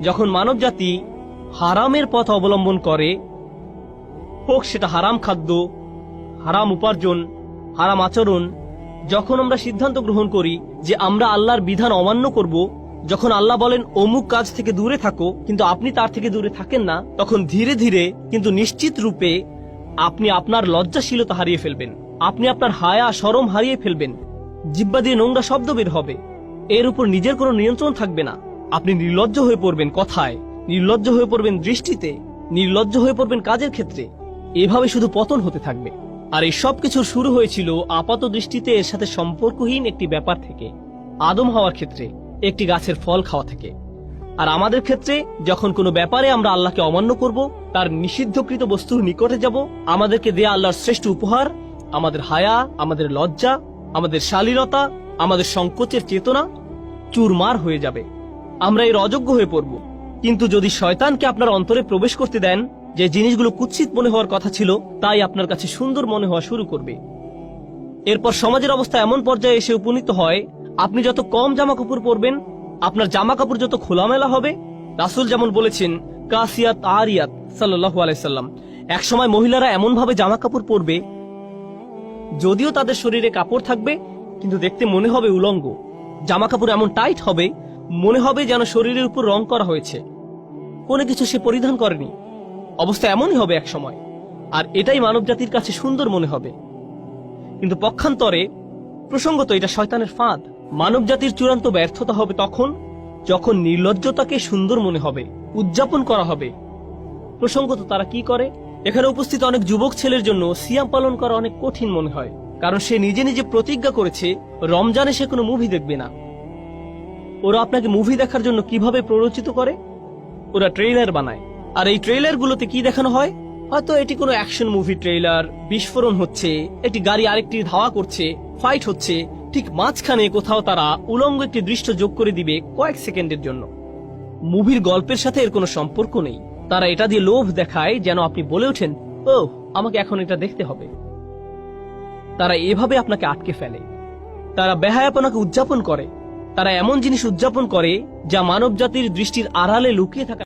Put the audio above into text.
যখন মানব জাতি হারামের পথ অবলম্বন করে, হোক সেটা হারাম খাদ্য, হারাম উপার্জন, হারাম আচরণ, যখন আমরা সিদ্ধান্ত গ্রহণ করি যে আমরা আল্লাহর বিধান অমান্য করব, যখন আল্লাহ বলেন অমুক কাজ থেকে দূরে থাকো কিন্তু আপনি তার থেকে দূরে থাকেন না, তখন ধীরে ধীরে কিন্তু নিশ্চিত রূপে আপনি আপনার লজ্জাশীলতা হারিয়ে ফেলবেন, আপনি আপনার হায়া শরম হারিয়ে ফেলবেন, জিহ্বা দিয়ে নোংরা শব্দ বের হবে, এর উপর নিজের কোনো নিয়ন্ত্রণ থাকবে না। আপনি নির্লজ্জ হয়ে পড়বেন কথায়, নির্লজ্জ হয়ে পড়বেন দৃষ্টিতে, নির্লজ্জ হয়ে পড়বেন কাজের ক্ষেত্রে। এভাবে শুধু পতন হতে থাকবে। আর এই সব কিছুর শুরু হয়েছিল আপাত দৃষ্টিতে এর সাথে সম্পর্কহীন একটি ব্যাপার থেকে, আদম হওয়ার ক্ষেত্রে একটি গাছের ফল খাওয়া থেকে। আর আমাদের ক্ষেত্রে যখন কোনো ব্যাপারে আমরা আল্লাহকে অমান্য করব, তার নিষিদ্ধকৃত বস্তুর নিকটে যাব, আমাদেরকে দেয়া আল্লাহর শ্রেষ্ঠ উপহার, আমাদের হায়া, আমাদের লজ্জা, আমাদের শালীনতা, আমাদের সংকোচের চেতনা চুরমার হয়ে যাবে, আমরা এর অযোগ্য হয়ে পড়ব। কিন্তু যদি শয়তানকে আপনার অন্তরে প্রবেশ করতে দেন, যে জিনিসগুলো কুৎসিত মনে হওয়ার কথা ছিল তাই আপনার কাছে সুন্দর মনে হওয়া শুরু করবে। এরপর সমাজের অবস্থা এমন পর্যায়ে এসে উপনীত হয়, আপনি যত কম জামা কাপড় পরবেন, আপনার জামা কাপড় যত খোলামেলা হবে। রাসূল যেমন বলেছেন, কাসিয়াত আরিয়াত সাল্লাল্লাহু আলাইহি সাল্লাম, এক সময় মহিলারা এমন ভাবে জামা কাপড় পরবে, যদিও তাদের শরীরে কাপড় থাকবে কিন্তু দেখতে মনে হবে উলঙ্গ। জামা কাপড় এমন টাইট হবে, মনে হবে যেন শরীরের উপর রং করা হয়েছে, কোনো কিছু সে পরিধান করেনি। অবস্থা এমনই হবে এক সময়, আর এটাই মানব জাতির কাছে সুন্দর মনে হবে। কিন্তু পক্ষান্তরে প্রসঙ্গত এটা শয়তানের ফাঁদ। মানব জাতির চূড়ান্ত ব্যর্থতা হবে তখন যখন নির্লজ্জতাকে সুন্দর মনে হবে, উদযাপন করা হবে। প্রসঙ্গত তারা কি করে, এখানে উপস্থিত অনেক যুবক ছেলের জন্য সিয়াম পালন করা অনেক কঠিন মনে হয়, কারণ সে নিজে নিজে প্রতিজ্ঞা করেছে রমজানে সে কোনো মুভি দেখবে না। ওরা আপনাকে মুভি দেখার জন্য কিভাবে প্ররোচিত করে, ওরা ট্রেইলার বানায়। আর এই ট্রেইলার গুলোতে কি দেখানো হয়, হয়তো এটি কোনো অ্যাকশন মুভি ট্রেইলার, বিস্ফোরণ হচ্ছে, একটি গাড়ি আরেকটি ধাওয়া করছে, ফাইট হচ্ছে, ঠিক মাঝখানে কোথাও তারা উলঙ্গ একটি দৃশ্য যোগ করে দিবে কয়েক সেকেন্ডের জন্য। মুভির গল্পের সাথে এর কোনো সম্পর্ক নেই। তারা এটা দিয়ে লোভ দেখায় যেন আপনি বলে ওঠেন, ও আমাকে এখন এটা দেখতে হবে। তারা এভাবে আপনাকে আটকে ফেলে। তারা বেহায়াপনাকে উদযাপন করে। তারা এমন জিনিস উদযাপন করে যা মানব জাতির দৃষ্টির আড়ালে লুকিয়ে থাকা